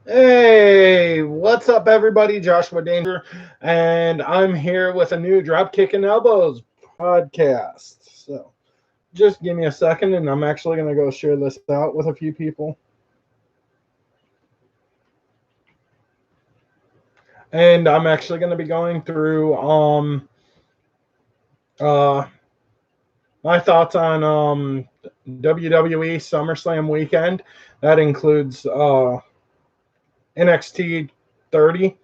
Hey, what's up, everybody? Joshua Danger, and I'm here with a new Dropkick and Elbows podcast. So, just give me a second, and I'm actually going to go share this out with a few people. And I'm actually going to be going through uh my thoughts on WWE SummerSlam weekend. That includes NXT 30.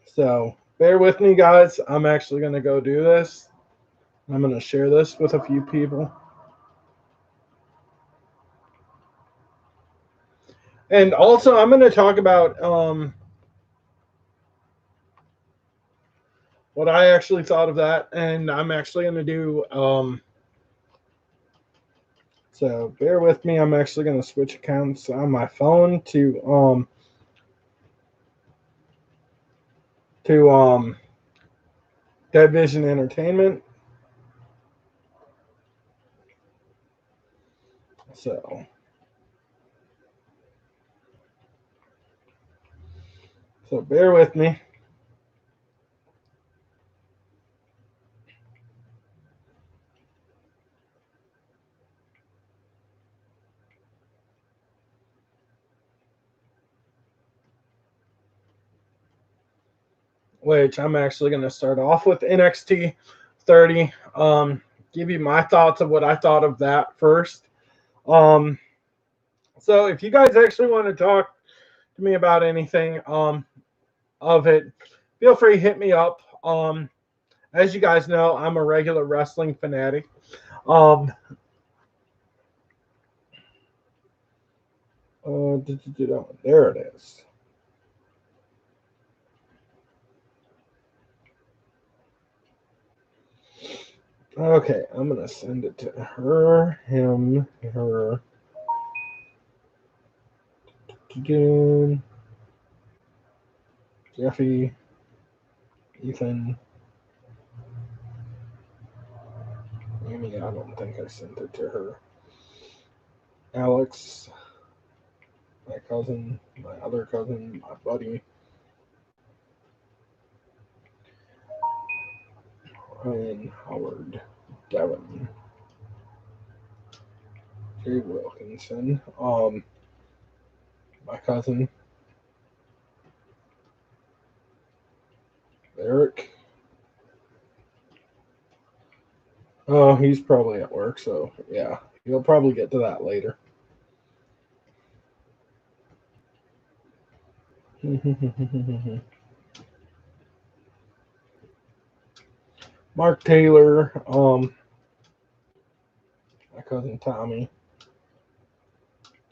So, bear with me, guys. I'm actually going to go do this. I'm going to share this with a few people. And also, I'm going to talk about what I actually thought of that. And I'm actually going to do, so bear with me. I'm actually going to switch accounts on my phone to Dead Vision Entertainment. So, so bear with me. Which I'm actually going to start off with NXT 30. Give you my thoughts of what I thought of that first. Um, so if you guys actually want to talk to me about anything of it, feel free to hit me up. As you guys know, I'm a regular wrestling fanatic. Um, there it is. Okay, I'm gonna send it to her, him, her. Jeffy, Ethan, Amy. I don't think I sent it to her. Alex, my cousin, my other cousin, my buddy, Ryan, Howard, Devin, Jay Wilkinson, my cousin, Eric. Oh, he's probably at work, so yeah, you'll probably get to that later. Mark Taylor, my cousin Tommy,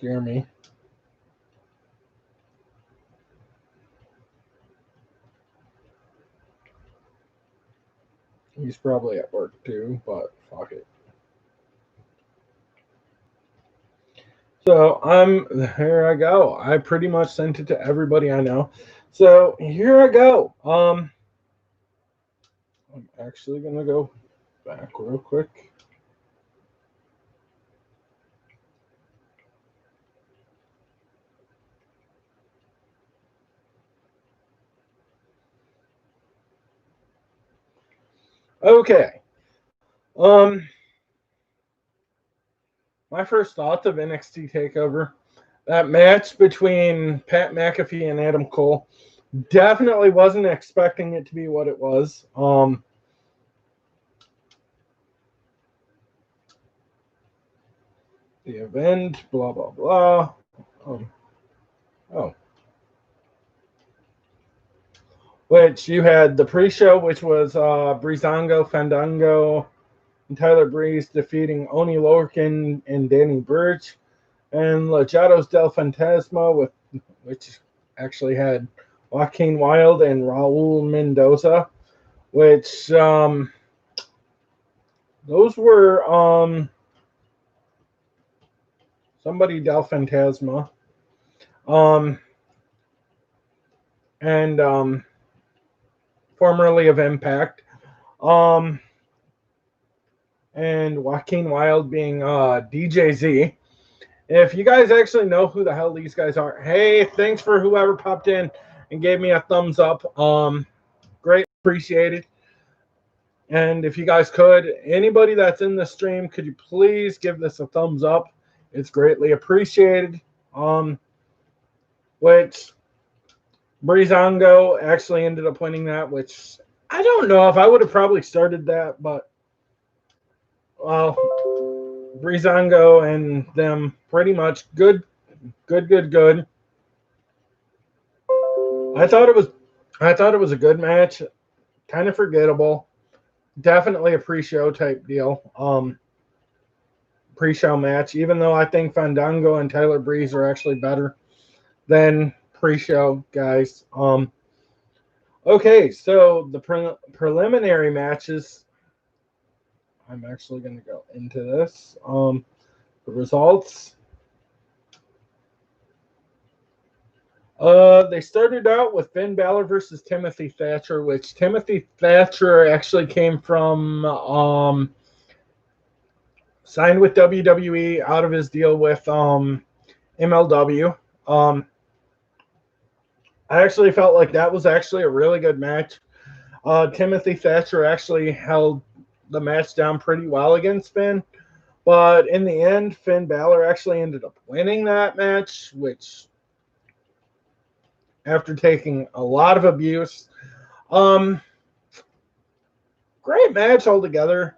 Jeremy. He's probably at work too, but fuck it. So here I go. I pretty much sent it to everybody I know. So here I go. I'm actually gonna go back real quick. Okay. Um, my first thoughts of NXT Takeover, that match between Pat McAfee and Adam Cole, definitely wasn't expecting it to be what it was. The event, blah blah blah. Oh, which you had the pre-show, which was Breezango, Fandango, and Tyler Breeze defeating Oni Lorcan and Danny Burch, and Legados del Fantasma, which actually had Joaquin Wilde and Raul Mendoza, which those were somebody del Fantasma, um, and formerly of Impact, um, and Joaquin Wilde being DJZ. If you guys actually know who the hell these guys are, hey, thanks for whoever popped in and gave me a thumbs up. Great, appreciated. And if you guys could, anybody that's in the stream, could you please give this a thumbs up? It's greatly appreciated. Which Breezango actually ended up winning that, which I don't know if I would have probably started that, but well, Breezango and them pretty much good. I thought it was a good match, kind of forgettable. Definitely a pre-show type deal. Pre-show match, even though I think Fandango and Tyler Breeze are actually better than pre-show guys. Okay, so the preliminary matches. I'm actually going to go into this. The results. They started out with Finn Balor versus Timothy Thatcher, which Timothy Thatcher actually came from signed with WWE out of his deal with MLW. I actually felt like that was actually a really good match. Timothy Thatcher actually held the match down pretty well against Finn, but in the end, Finn Balor actually ended up winning that match, which after taking a lot of abuse. Great match altogether.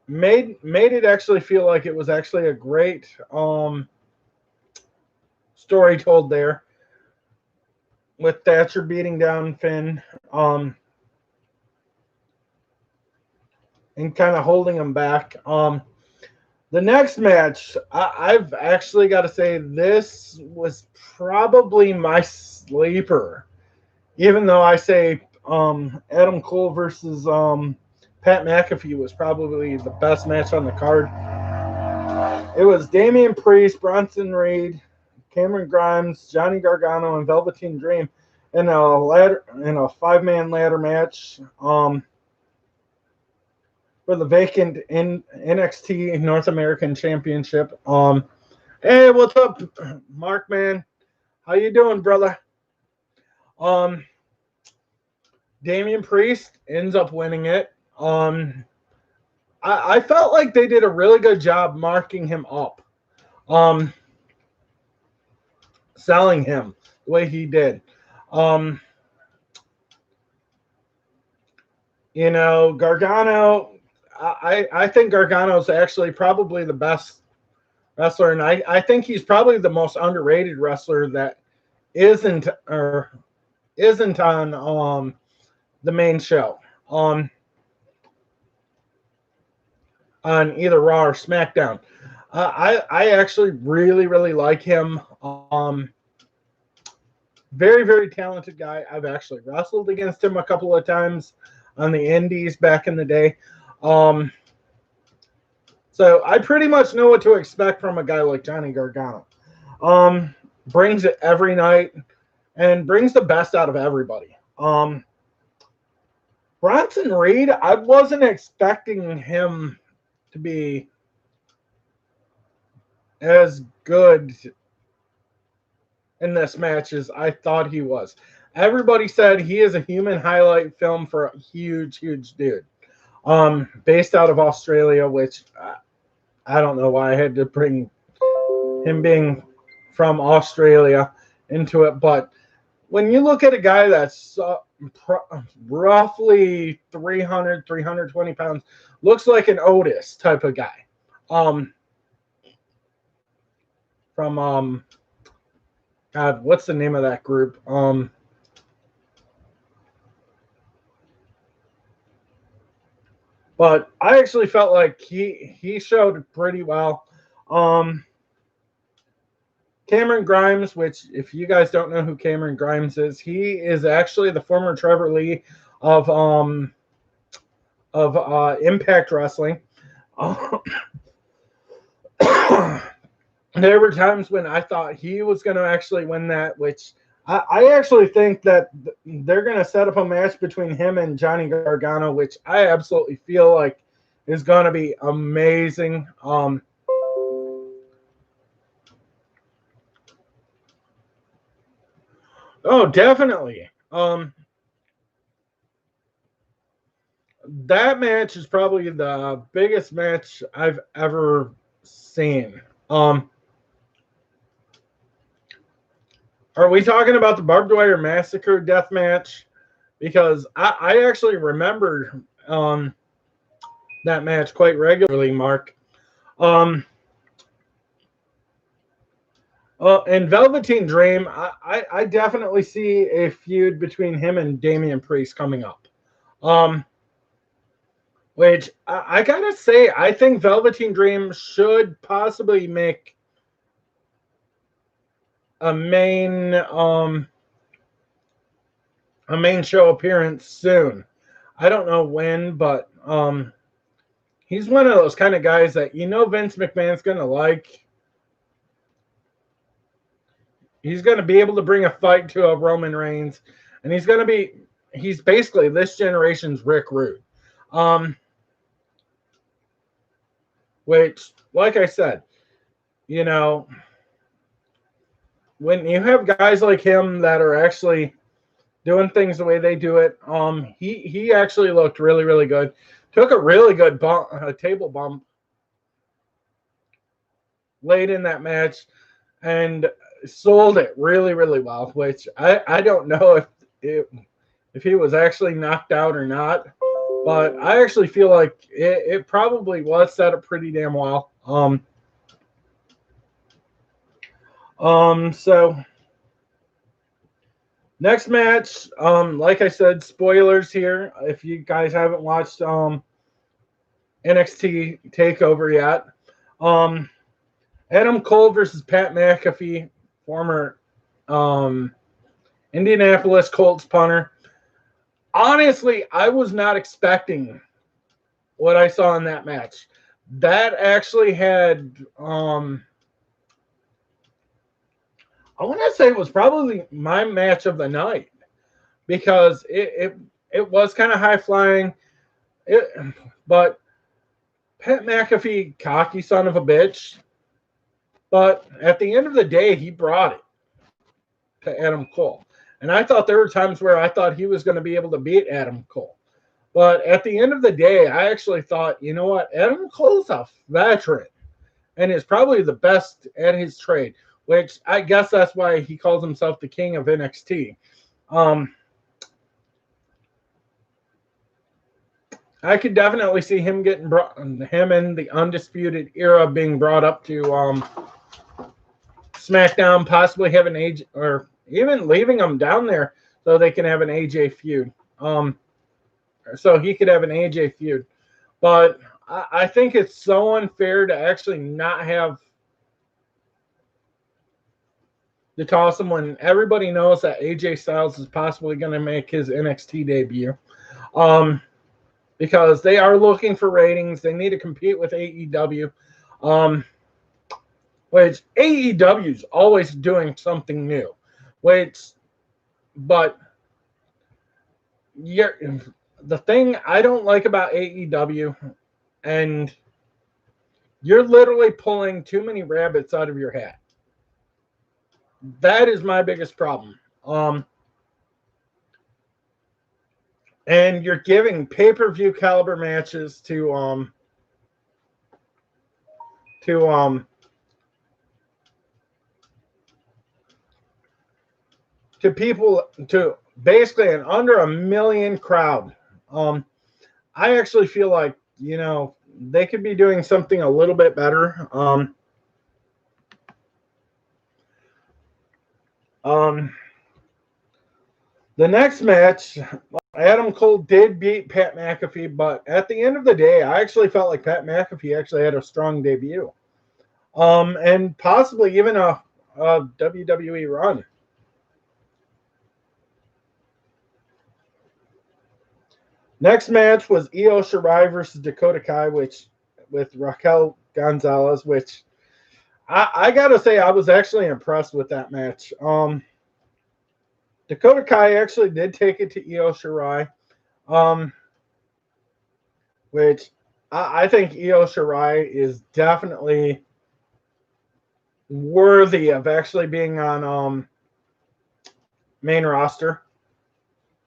Made it actually feel like it was actually a great story told there with Thatcher beating down Finn and kind of holding him back. The next match, I've actually got to say this was probably my sleeper. Even though I say Adam Cole versus Pat McAfee was probably the best match on the card. It was Damian Priest, Bronson Reed, Cameron Grimes, Johnny Gargano, and Velveteen Dream in a five-man ladder match for the vacant NXT North American Championship. Hey, what's up, Mark, man? How you doing, brother? Damian Priest ends up winning it. I felt like they did a really good job marking him up, selling him the way he did. Gargano, I think Gargano's actually probably the best wrestler, and I think he's probably the most underrated wrestler that isn't on the main show on either Raw or SmackDown. I actually really like him. Very, very talented guy. I've actually wrestled against him a couple of times on the indies back in the day. So I pretty much know what to expect from a guy like Johnny Gargano. Brings it every night and brings the best out of everybody. Bronson Reed, I wasn't expecting him to be as good in this match as I thought he was. Everybody said he is a human highlight film for a huge dude. Based out of Australia, which I don't know why I had to bring him being from Australia into it, but when you look at a guy that's roughly 320 pounds, looks like an Otis type of guy. From God, what's the name of that group? But I actually felt like he showed pretty well. Cameron Grimes, which if you guys don't know who Cameron Grimes is, he is actually the former Trevor Lee of Impact Wrestling. There were times when I thought he was going to actually win that, which I actually think that they're going to set up a match between him and Johnny Gargano, which I absolutely feel like is going to be amazing. Oh, definitely. That match is probably the biggest match I've ever seen. Are we talking about the barbed wire massacre death match? Because I actually remember that match quite regularly, Mark. In Velveteen Dream, I definitely see a feud between him and Damian Priest coming up. Which I gotta say, I think Velveteen Dream should possibly make a main show appearance soon. I don't know when, but he's one of those kind of guys that Vince McMahon's gonna like. He's gonna be able to bring a fight to a Roman Reigns, and he's basically this generation's Rick Rude. Which, like I said, when you have guys like him that are actually doing things the way they do it, he actually looked really, really good. Took a really good bump, a table bump late in that match, and sold it really, really well. Which I don't know if he was actually knocked out or not, but I actually feel like it probably was set up pretty damn well. So next match, like I said, spoilers here. If you guys haven't watched NXT Takeover yet, Adam Cole versus Pat McAfee, former Indianapolis Colts punter. Honestly, I was not expecting what I saw in that match. That actually had, I want to say it was probably my match of the night because it was kind of high flying, but Pat McAfee, cocky son of a bitch. But at the end of the day, he brought it to Adam Cole. And I thought there were times where I thought he was going to be able to beat Adam Cole. But at the end of the day, I actually thought, you know what? Adam Cole's a veteran and is probably the best at his trade, which I guess that's why he calls himself the king of NXT. I could definitely see him him in the Undisputed Era being brought up to SmackDown, possibly have an AJ, or even leaving him down there so they can have an AJ feud. So he could have an AJ feud. But I think it's so unfair to actually not have to toss him when everybody knows that AJ Styles is possibly going to make his NXT debut. Because they are looking for ratings. They need to compete with AEW. Which AEW is always doing something new. But the thing I don't like about AEW, and you're literally pulling too many rabbits out of your hat. That is my biggest problem. And you're giving pay-per-view caliber matches to people, to basically an under 1 million crowd. I actually feel like, they could be doing something a little bit better. The next match, Adam Cole did beat Pat McAfee, but at the end of the day, I actually felt like Pat McAfee actually had a strong debut. And possibly even a WWE run. Next match was Io Shirai versus Dakota Kai, with Raquel Gonzalez, which I gotta say I was actually impressed with that match. Dakota Kai actually did take it to Io Shirai, which I think Io Shirai is definitely worthy of actually being on main roster,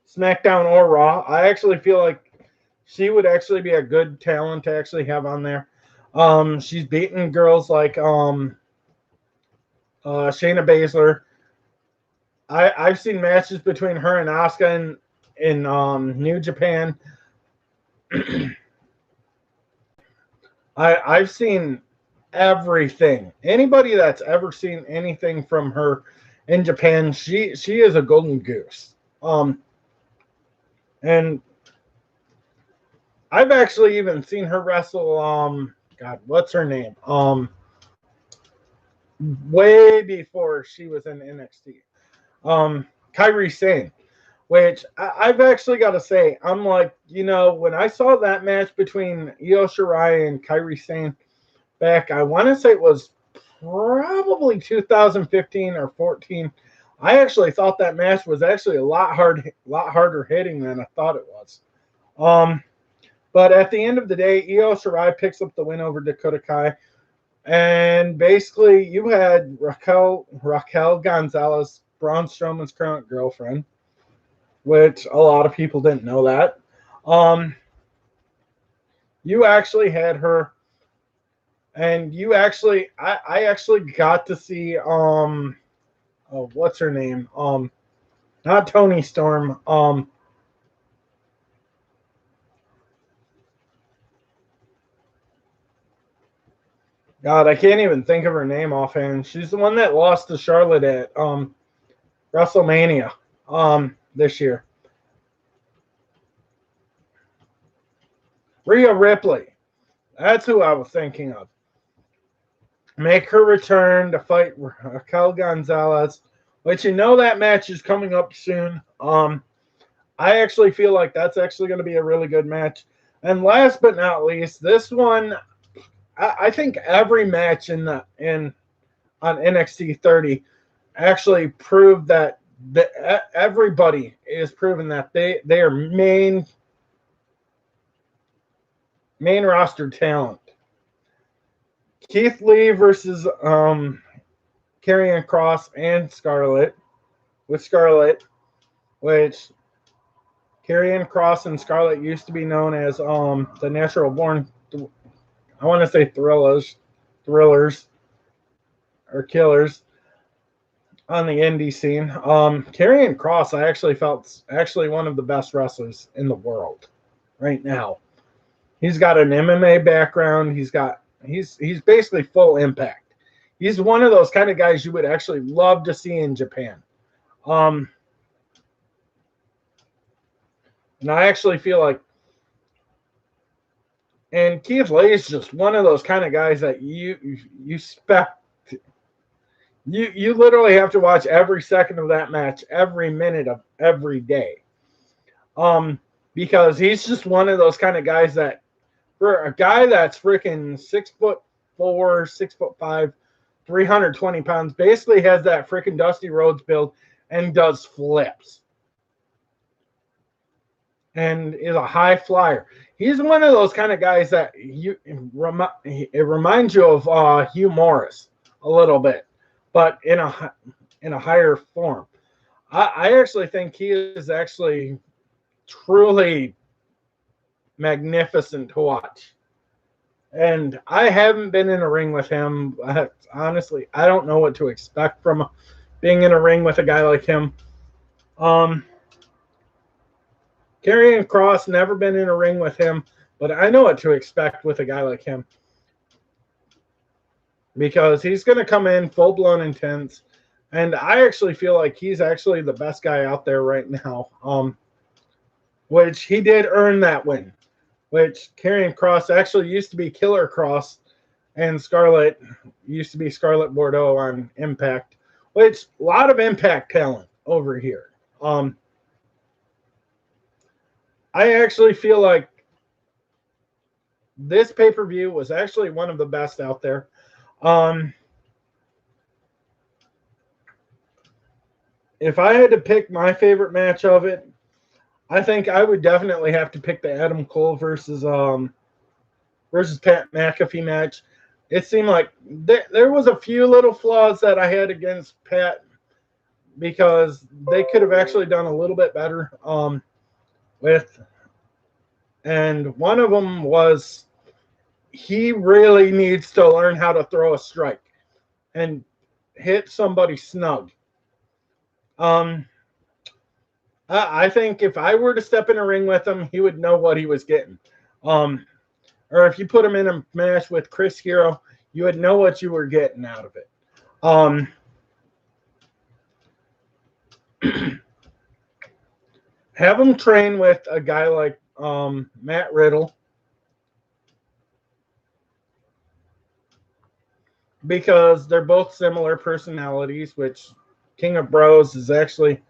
SmackDown or Raw. I actually feel like she would actually be a good talent to actually have on there. She's beaten girls like Shayna Baszler. I've seen matches between her and Asuka in New Japan. I've seen everything. Anybody that's ever seen anything from her in Japan, she is a golden goose. And I've actually even seen her wrestle God, what's her name? Way before she was in NXT. Kairi Sane, which I've actually got to say, I'm like, when I saw that match between Io Shirai and Kairi Sane back, I want to say it was probably 2015 or 14. I actually thought that match was actually a lot harder hitting than I thought it was. But at the end of the day, Io Shirai picks up the win over Dakota Kai. And basically, you had Raquel Gonzalez, Braun Strowman's current girlfriend, which a lot of people didn't know that. You actually had her, and I actually got to see what's her name? Not Toni Storm. God, I can't even think of her name offhand. She's the one that lost to Charlotte at WrestleMania this year. Rhea Ripley. That's who I was thinking of. Make her return to fight Raquel Gonzalez, which that match is coming up soon. I actually feel like that's actually going to be a really good match. And last but not least, this one, I think every match on NXT 30 actually proved that everybody is proven that they are main roster talent. Keith Lee versus Karrion Kross and Scarlett, which Karrion Kross and Scarlett used to be known as the Natural Born, I want to say thrillers or killers on the indie scene. Karrion Kross, I actually felt one of the best wrestlers in the world right now. He's got an MMA background. He's basically full Impact. He's one of those kind of guys you would actually love to see in Japan. And I actually feel like, and Keith Lee is just one of those kind of guys that you literally have to watch every second of that match, every minute of every day. Because he's just one of those kind of guys that, for a guy that's freaking 6'4", 6'5", 320 pounds, basically has that freaking Dusty Rhodes build and does flips. And is a high flyer. He's one of those kind of guys that it reminds you of Hugh Morris a little bit, but in a higher form. I actually think he is actually truly magnificent to watch. And I haven't been in a ring with him. Honestly, I don't know what to expect from being in a ring with a guy like him. Karrion Kross, never been in a ring with him, but I know what to expect with a guy like him. Because he's going to come in full-blown intense. And I actually feel like he's actually the best guy out there right now. Which he did earn that win. Which Karrion Kross actually used to be Killer Kross, and Scarlett used to be Scarlett Bordeaux on Impact. Which, a lot of Impact talent over here. I actually feel like this pay-per-view was actually one of the best out there. If I had to pick my favorite match of it, I think I would definitely have to pick the Adam Cole versus Pat McAfee match. It seemed like there was a few little flaws that I had against Pat because they could have actually done a little bit better with. And one of them was he really needs to learn how to throw a strike and hit somebody snug. I think if I were to step in a ring with him, he would know what he was getting. Or if you put him in a match with Chris Hero, you would know what you were getting out of it. Have him train with a guy like Matt Riddle, because they're both similar personalities, which King of Bros is actually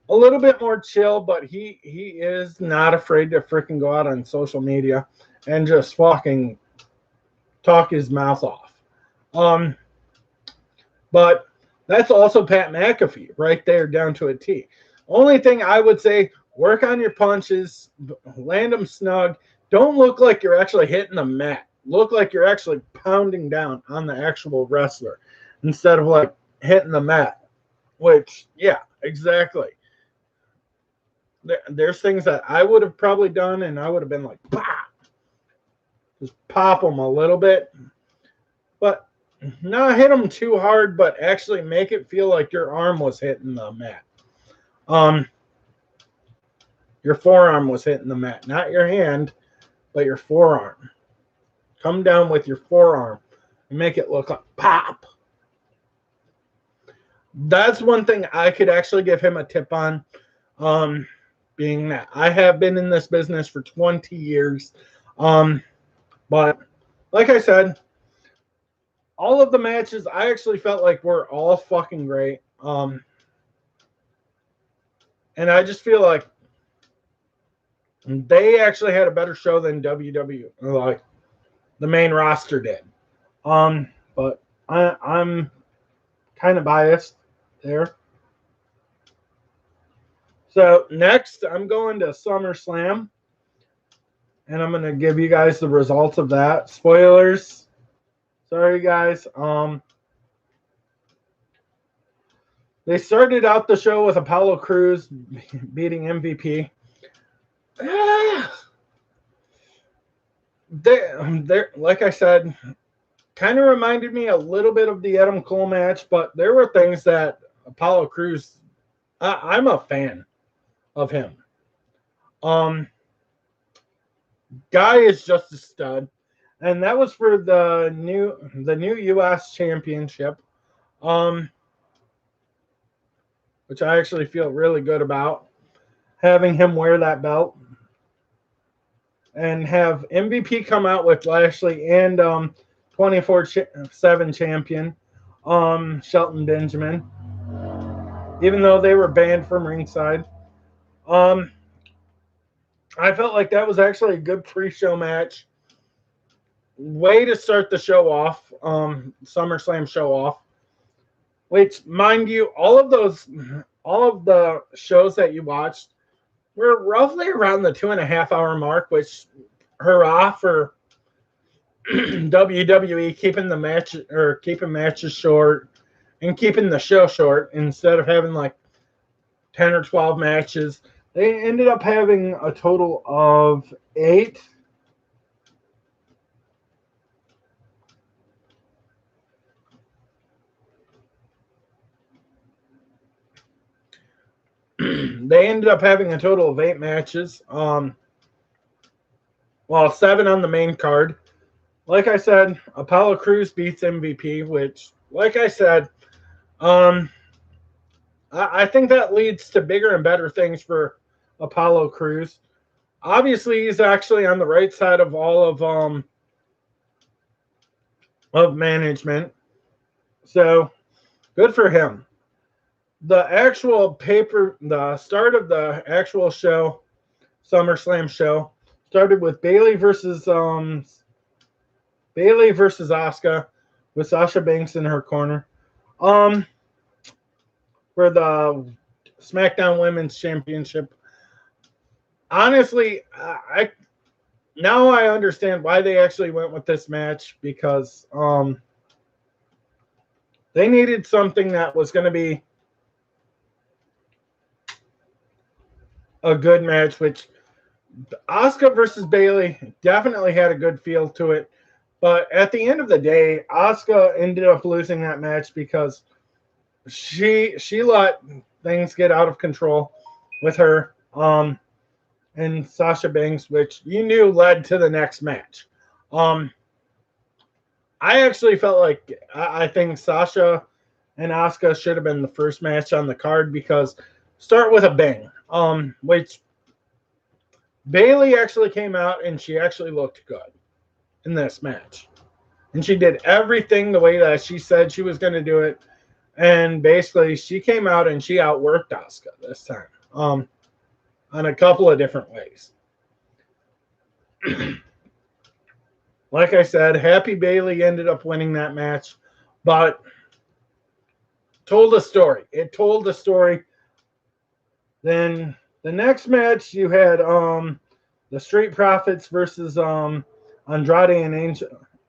a little bit more chill, but he is not afraid to freaking go out on social media and just fucking talk his mouth off. But that's also Pat McAfee right there down to a T. Only thing I would say, work on your punches, land them snug. Don't look like you're actually hitting the mat. Look like you're actually pounding down on the actual wrestler instead of like hitting the mat, which, yeah, exactly. There's things that I would have probably done, and I would have been like, pop, just pop them a little bit, but not hit them too hard, but actually make it feel like your arm was hitting the mat. Your forearm was hitting the mat, not your hand, but your forearm. Come down with your forearm and make it look like pop. That's one thing I could actually give him a tip on. Being that I have been in this business for 20 years. But like I said, all of the matches I actually felt like were all fucking great. And I just feel like they actually had a better show than WWE, like the main roster did. But I'm kind of biased there. So next, I'm going to SummerSlam, and I'm going to give you guys the results of that. Spoilers. Sorry, guys. They started out the show with Apollo Crews beating MVP. They like I said, kind of reminded me a little bit of the Adam Cole match, but there were things that Apollo Crews, I'm a fan of him. Guy is just a stud, and that was for the new U.S. Championship, which I actually feel really good about having him wear that belt, and have MVP come out with Lashley and 24/7 champion Shelton Benjamin, even though they were banned from ringside. I felt like that was actually a good pre-show match. Way to start the show off, SummerSlam show off. Which, mind you, all of the shows that you watched were roughly around the 2.5 hour mark, which hurrah for WWE keeping matches short and keeping the show short instead of having like 10 or 12 matches. They ended up having a total of 8. They ended up having a total of 8 matches. 7 on the main card. Like I said, Apollo Crews beats MVP, which, like I said, I think that leads to bigger and better things for Apollo Crews. Obviously, he's actually on the right side of all of management. So, good for him. The start of the actual show, SummerSlam show, started with Bayley versus Asuka with Sasha Banks in her corner. For the SmackDown Women's Championship. Honestly, I understand why they actually went with this match, because they needed something that was going to be a good match, which Asuka versus Bayley definitely had a good feel to it. But at the end of the day, Asuka ended up losing that match because she let things get out of control with her and Sasha Banks, which you knew led to the next match. Um, I actually felt like I think Sasha and Asuka should have been the first match on the card because start with a bang. Which Bayley actually came out and she actually looked good in this match. And she did everything the way that she said she was going to do it. And basically, she came out and she outworked Asuka this time on a couple of different ways. Like I said, Happy Bayley ended up winning that match, but told a story. It told the story. Then the next match, you had the Street Profits versus Andrade and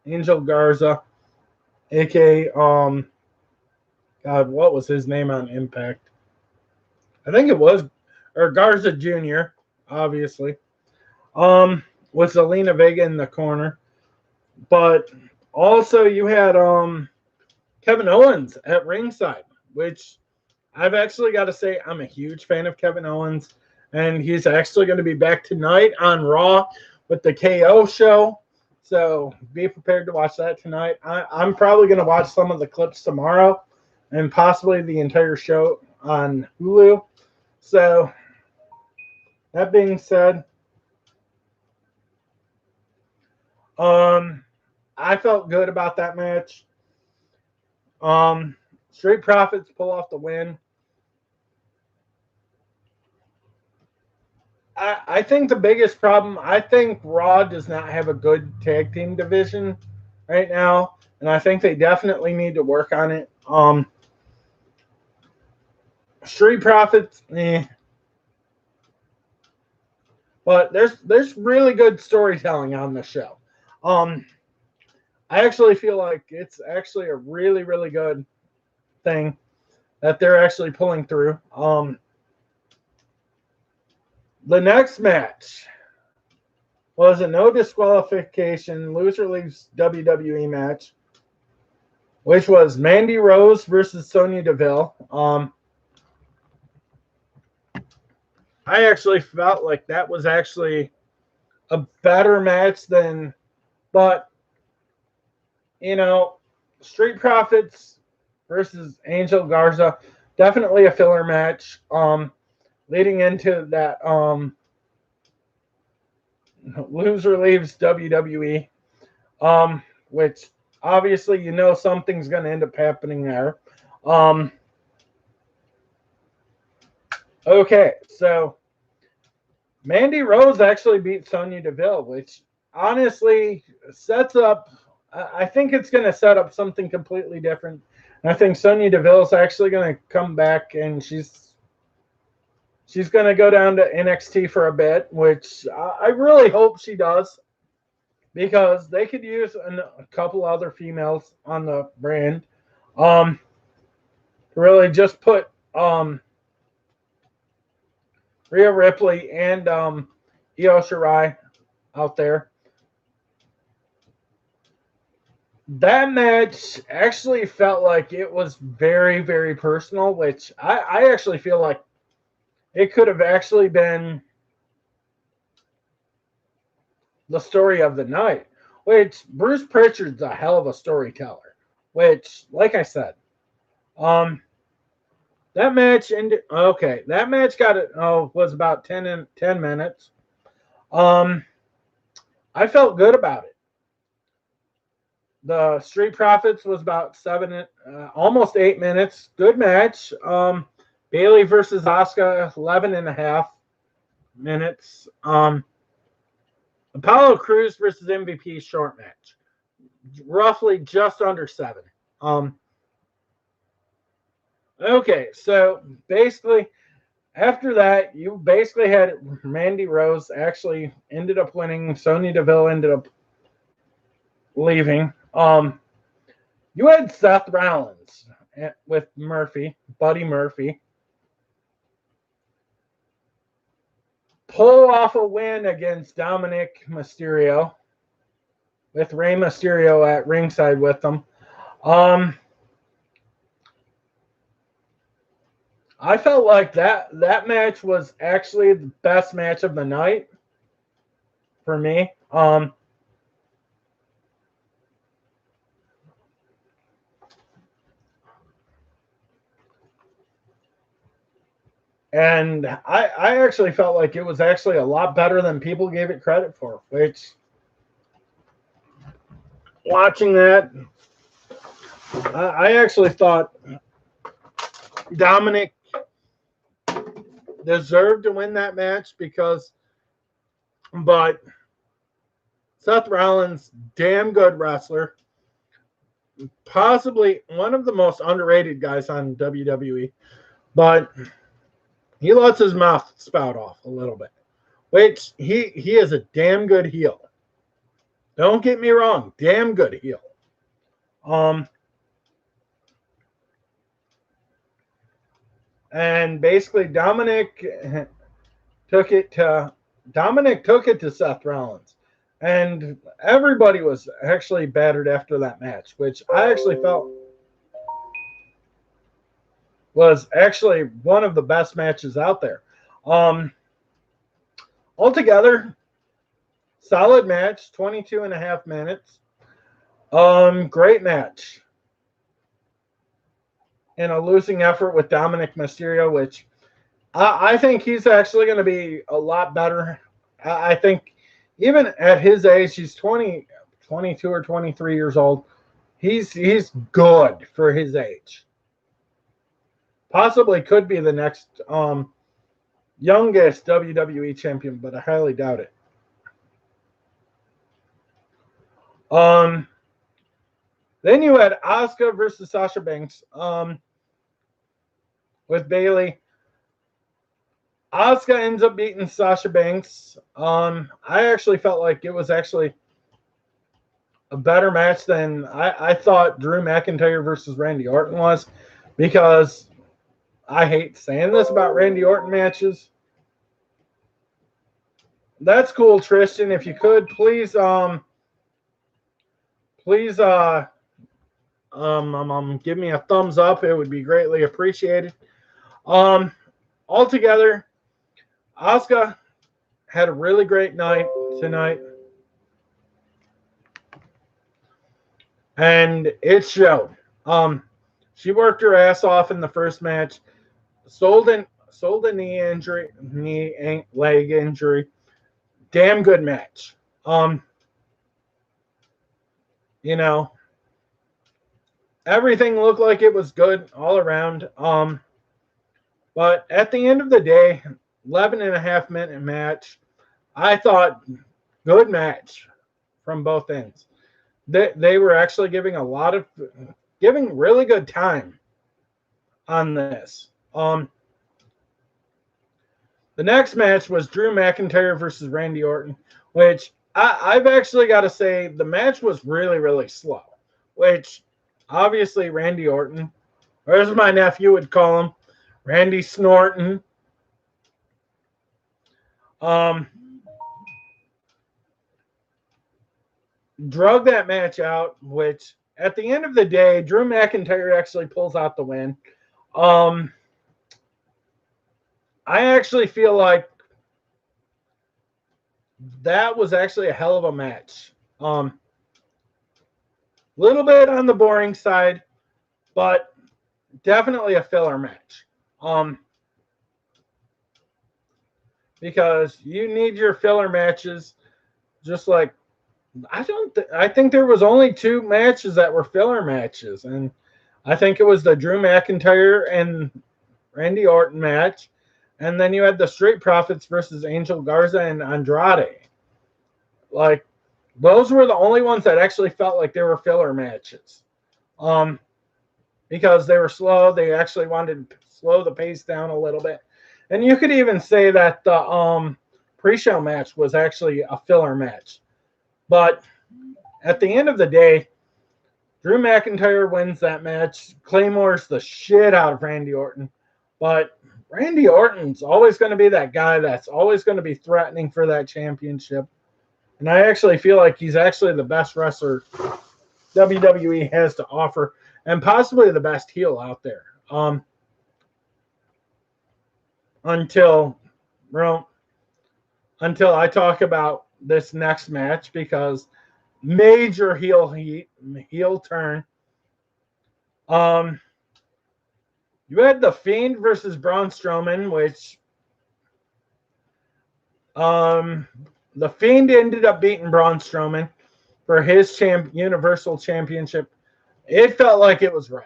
Angel Garza, aka God, what was his name on Impact? I think it was or Garza Jr. Obviously, with Zelina Vega in the corner, but also you had Kevin Owens at ringside, which I've actually got to say I'm a huge fan of Kevin Owens, and he's actually going to be back tonight on Raw with the KO show. So be prepared to watch that tonight. I'm probably going to watch some of the clips tomorrow and possibly the entire show on Hulu. So that being said, I felt good about that match. Street Profits pull off the win. I think the biggest problem, I think Raw does not have a good tag team division right now, and I think they definitely need to work on it. Street Profits, but there's really good storytelling on the show. I actually feel like it's actually a really, really good thing that they're actually pulling through. The next match was a no disqualification, loser leaves WWE match, which was Mandy Rose versus Sonya Deville. I actually felt like that was actually a better match than, but you know, Street Profits versus Angel Garza, definitely a filler match. Leading into that loser leaves WWE, which obviously you know something's going to end up happening there. Okay, so Mandy Rose actually beat Sonya Deville, which honestly sets up. I think it's going to set up something completely different. And I think Sonya Deville is actually going to come back, and she's going to go down to NXT for a bit, which I really hope she does, because they could use a couple other females on the brand. Really just put Rhea Ripley and Io Shirai out there. That match actually felt like it was very, very personal, which I actually feel like it could have actually been the story of the night, which Bruce Pritchard's a hell of a storyteller, which, like I said, that match ended, okay, that match got it, was about 10 minutes. I felt good about it. The Street Profits was about almost 8 minutes. Good match. Bayley versus Asuka, 11 and a half minutes. Apollo Crews versus MVP, short match. Roughly just under 7. Okay, so basically, after that, you basically had Mandy Rose actually ended up winning. Sonya Deville ended up leaving. You had Seth Rollins with Murphy, Buddy Murphy. pull off a win against Dominic Mysterio with Rey Mysterio at ringside with them. I felt like that match was actually the best match of the night for me. And I actually felt like it was actually a lot better than people gave it credit for, which watching that, I actually thought Dominic deserved to win that match but Seth Rollins, damn good wrestler, possibly one of the most underrated guys on WWE, but he lets his mouth spout off a little bit, which he is a damn good heel. Don't get me wrong, damn good heel. And basically Dominic took it to Seth Rollins. And everybody was actually battered after that match, which I actually felt was actually one of the best matches out there. Altogether, solid match, 22 and a half minutes. Great match. In a losing effort with Dominic Mysterio, which I think he's actually going to be a lot better. I think even at his age, he's 22 or 23 years old. He's good for his age. Possibly could be the next youngest WWE champion, but I highly doubt it. Then you had Asuka versus Sasha Banks with Bayley. Asuka ends up beating Sasha Banks. I actually felt like it was actually a better match than I thought Drew McIntyre versus Randy Orton was, because I hate saying this about Randy Orton matches. That's cool, Tristan. If you could, please give me a thumbs up. It would be greatly appreciated. Altogether, Asuka had a really great night tonight. And it showed. She worked her ass off in the first match. Sold a leg injury. Damn good match. Everything looked like it was good all around. But at the end of the day, 11 and a half minute match. I thought good match from both ends. They were actually giving really good time on this. The next match was Drew McIntyre versus Randy Orton, which I've actually got to say the match was really, really slow, which obviously Randy Orton, or as my nephew would call him, Randy Snorton. Drug that match out, which at the end of the day, Drew McIntyre actually pulls out the win. I actually feel like that was actually a hell of a match. Little bit on the boring side, but definitely a filler match. Because you need your filler matches, just like I think there was only 2 matches that were filler matches, and I think it was the Drew McIntyre and Randy Orton match, and then you had the Street Profits versus Angel Garza and Andrade. Like, those were the only ones that actually felt like they were filler matches. Because they were slow, they actually wanted to slow the pace down a little bit. And you could even say that the pre-show match was actually a filler match. But at the end of the day, Drew McIntyre wins that match, claymores the shit out of Randy Orton. But Randy Orton's always going to be that guy that's always going to be threatening for that championship. And I actually feel like he's actually the best wrestler WWE has to offer and possibly the best heel out there. Until I talk about this next match, because major heel turn. You had The Fiend versus Braun Strowman, which The Fiend ended up beating Braun Strowman for his Universal Championship. It felt like it was right.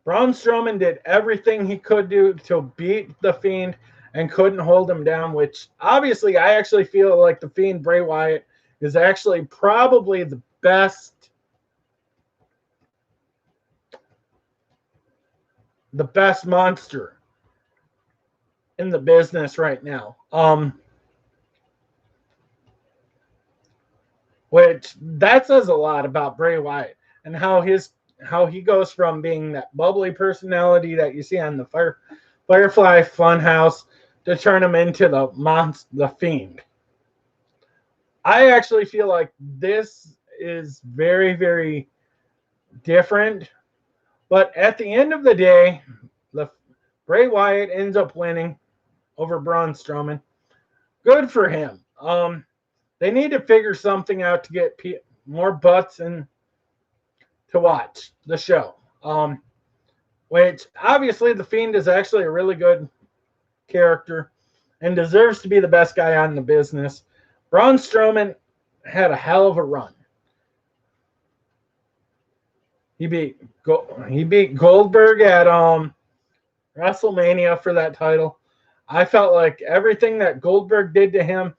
Braun Strowman did everything he could do to beat The Fiend and couldn't hold him down, which obviously I actually feel like The Fiend, Bray Wyatt, is actually probably the best monster in the business right now. Which that says a lot about Bray Wyatt and how he goes from being that bubbly personality that you see on the Firefly Funhouse to turn him into the Fiend. I actually feel like this is very, very different. But at the end of the day, Bray Wyatt ends up winning over Braun Strowman. Good for him. They need to figure something out to get more butts in to watch the show. Which obviously The Fiend is actually a really good character and deserves to be the best guy on the business. Braun Strowman had a hell of a run. He beat Goldberg at WrestleMania for that title. I felt like everything that Goldberg did to him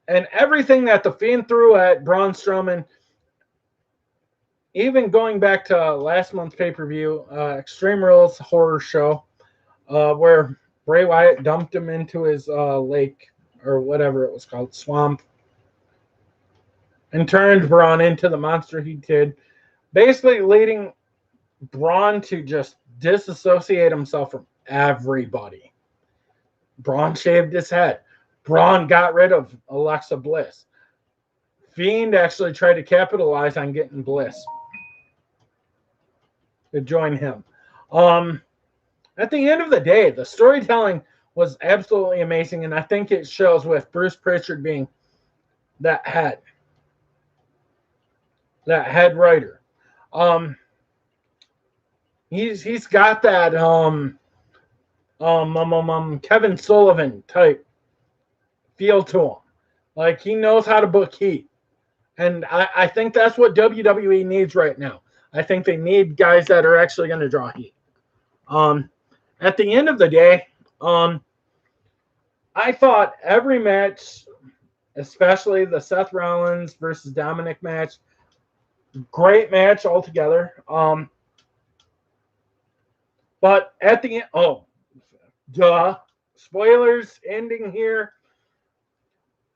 and everything that The Fiend threw at Braun Strowman, even going back to last month's pay-per-view, Extreme Rules Horror Show, where Bray Wyatt dumped him into his lake or whatever it was called, swamp, and turned Braun into the monster he did, basically leading Braun to just disassociate himself from everybody. Braun shaved his head. Braun got rid of Alexa Bliss. Fiend actually tried to capitalize on getting Bliss to join him. At the end of the day, the storytelling was absolutely amazing, and I think it shows with Bruce Pritchard being that head writer. He's got that Kevin Sullivan type feel to him. Like, he knows how to book heat. And I think that's what WWE needs right now. I think they need guys that are actually going to draw heat. At the end of the day, I thought every match, especially the Seth Rollins versus Dominic match, great match altogether. But at the end, spoilers ending here.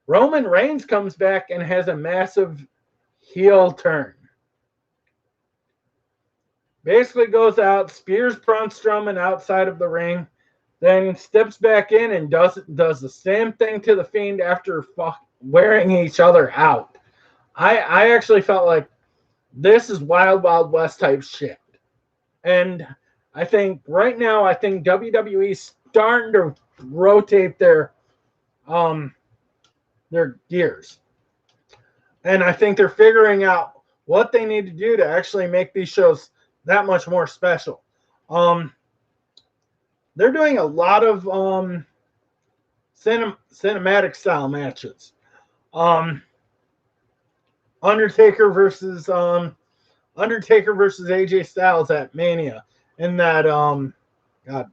Roman Reigns comes back and has a massive heel turn. Basically goes out, spears Braun Strowman outside of the ring, then steps back in and does the same thing to the Fiend after wearing each other out. I actually felt like this is Wild Wild West type shit. And I think right now, WWE's starting to rotate their gears. And I think they're figuring out what they need to do to actually make these shows that much more special. They're doing a lot of cinematic style matches. Undertaker versus AJ Styles at Mania in that God,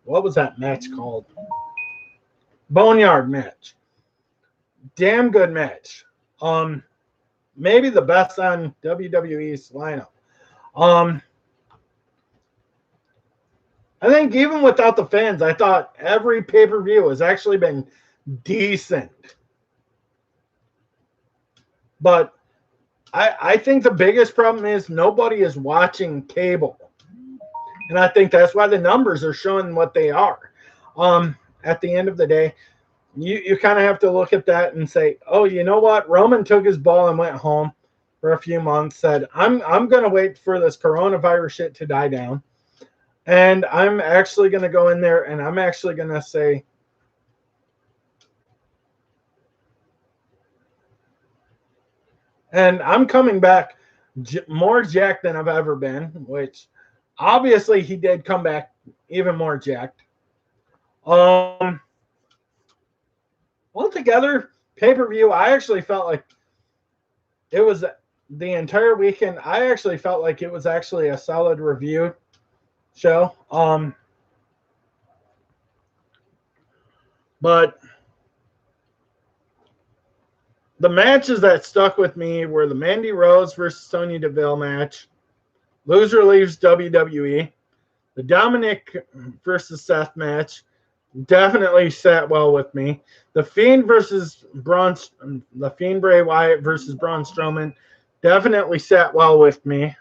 what was that match called? Boneyard match. Damn good match. Maybe the best on WWE's lineup. I think even without the fans, I thought every pay-per-view has actually been decent. But I think the biggest problem is nobody is watching cable. And I think that's why the numbers are showing what they are. At the end of the day, you kind of have to look at that and say, oh, you know what? Roman took his ball and went home for a few months, said, I'm going to wait for this coronavirus shit to die down. And I'm actually going to go in there and I'm actually going to say, and I'm coming back more jacked than I've ever been, which obviously he did come back even more jacked. Altogether, pay-per-view, I actually felt like it was the entire weekend. I actually felt like it was actually a solid review show. But the matches that stuck with me were the Mandy Rose versus Sonya Deville match, loser leaves WWE, the Dominic versus Seth match definitely sat well with me. The Fiend Bray Wyatt versus Braun Strowman definitely sat well with me.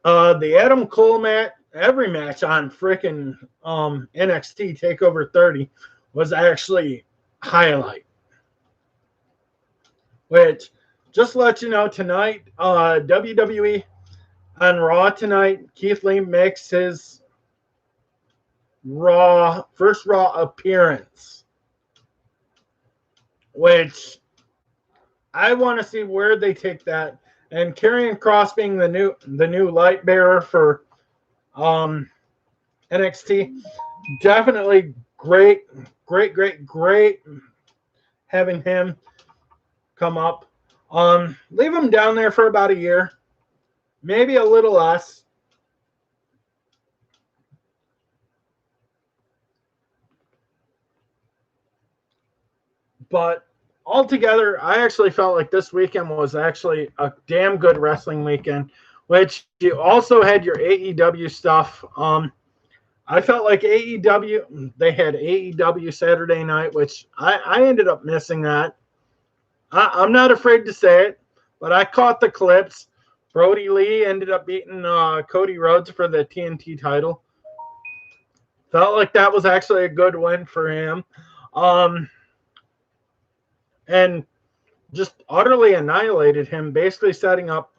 The Adam Cole match, every match on freaking NXT TakeOver 30 was actually highlight. Which, just to let you know, tonight, WWE on Raw tonight, Keith Lee makes his first Raw appearance. Which I want to see where they take that. And Karrion Kross being the new light bearer for NXT, definitely great having him come up. Leave him down there for about a year, maybe a little less. But altogether, I actually felt like this weekend was actually a damn good wrestling weekend, which you also had your AEW stuff. I felt like AEW, they had AEW Saturday night, which I ended up missing that. I'm not afraid to say it, but I caught the clips. Brody Lee ended up beating Cody Rhodes for the TNT title. Felt like that was actually a good win for him. And just utterly annihilated him, basically setting up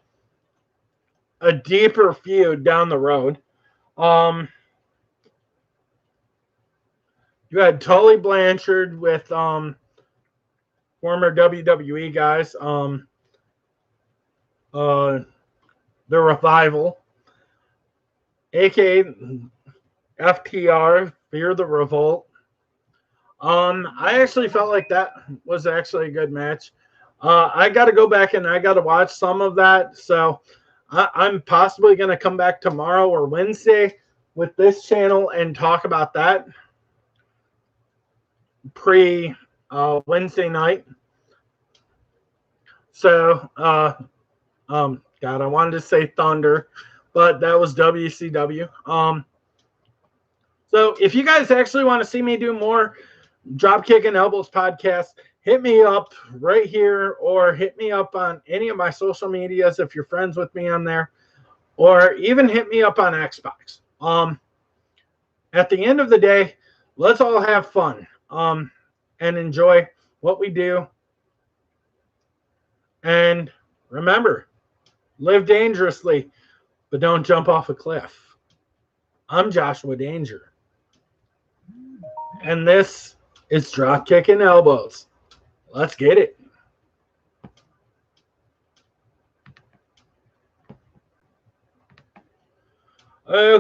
a deeper feud down the road. You had Tully Blanchard with former WWE guys, the Revival, aka FTR, Fear the Revolt. I actually felt like that was actually a good match. I got to go back and I got to watch some of that. So I'm possibly going to come back tomorrow or Wednesday with this channel and talk about that pre Wednesday night. So, God, I wanted to say Thunder, but that was WCW. So if you guys actually want to see me do more Dropkick and Elbows podcast, hit me up right here or hit me up on any of my social medias if you're friends with me on there, or even hit me up on Xbox. At the end of the day, let's all have fun and enjoy what we do. And remember, live dangerously, but don't jump off a cliff. I'm Joshua Danger, and this is Dropkick and Elbows. Let's get it. Okay.